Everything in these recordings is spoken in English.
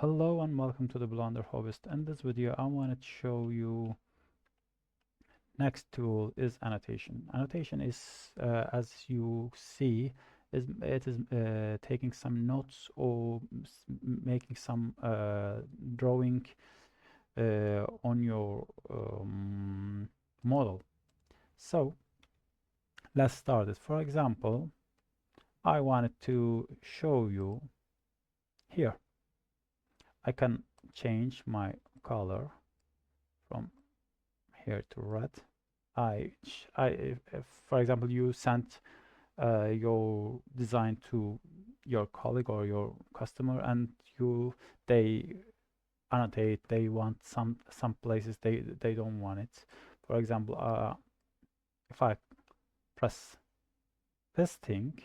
Hello and welcome to the Blender Hobbyist. In this video I wanted to show you next tool is Anotation. Anotation is as you see it is taking some notes or making some drawing on your model. So let's start it. For example, I wanted to show you here. I can change my color from here to red. If, for example, you sent your design to your colleague or your customer, and they annotate, they want some places they don't want it. For example, if I press this thing,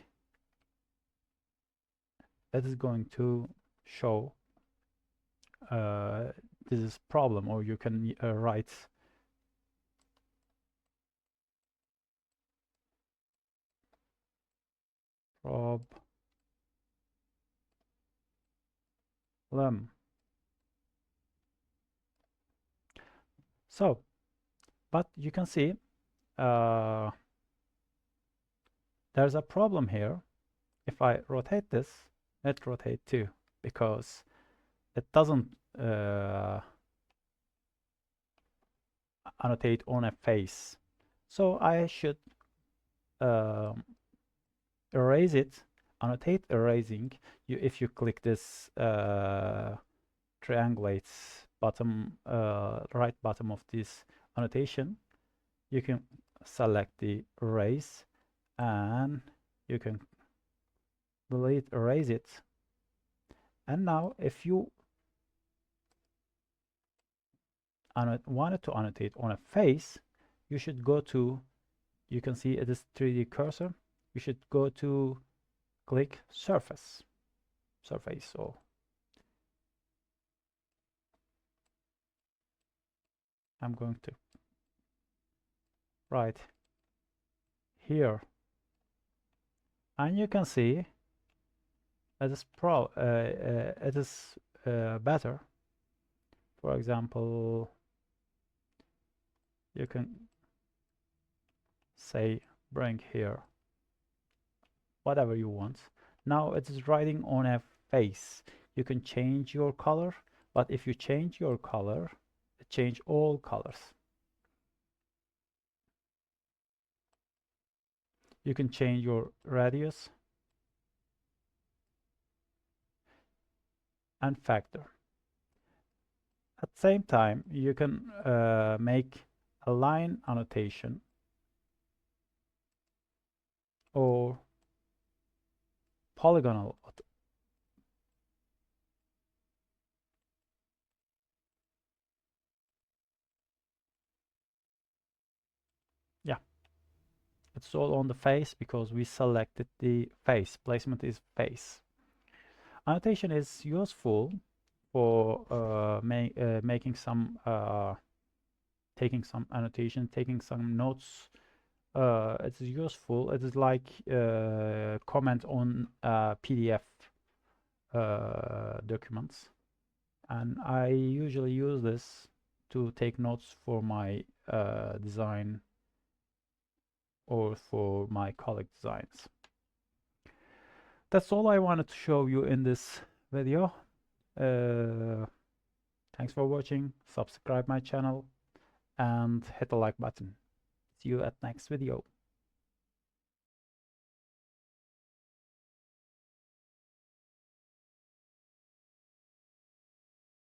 it is going to show this is problem, or you can write problem. So, but you can see there's a problem here. If I rotate this, it rotates too, because it doesn't annotate on a face. So I should erase it, annotate erasing. If you click this triangulates bottom, right bottom of this annotation, you can select the erase and you can erase it. And now if you wanted to annotate on a face, you should go to, you can see it is 3D cursor, you should go to click surface. So I'm going to write here, and you can see it is better. For example, you can say bring here whatever you want. Now it is writing on a face. You can change your color, but if you change your color, it change all colors. You can change your radius and factor. At the same time, you can make a line annotation or polygonal. Yeah, it's all on the face because we selected the face. Placement is face. Annotation is useful for making some taking some annotation, taking some notes. It is useful. It is like comment on PDF documents, and I usually use this to take notes for my design or for my colleague designs. That's all I wanted to show you in this video. Thanks for watching. Subscribe my channel and hit the like button. See you at next video.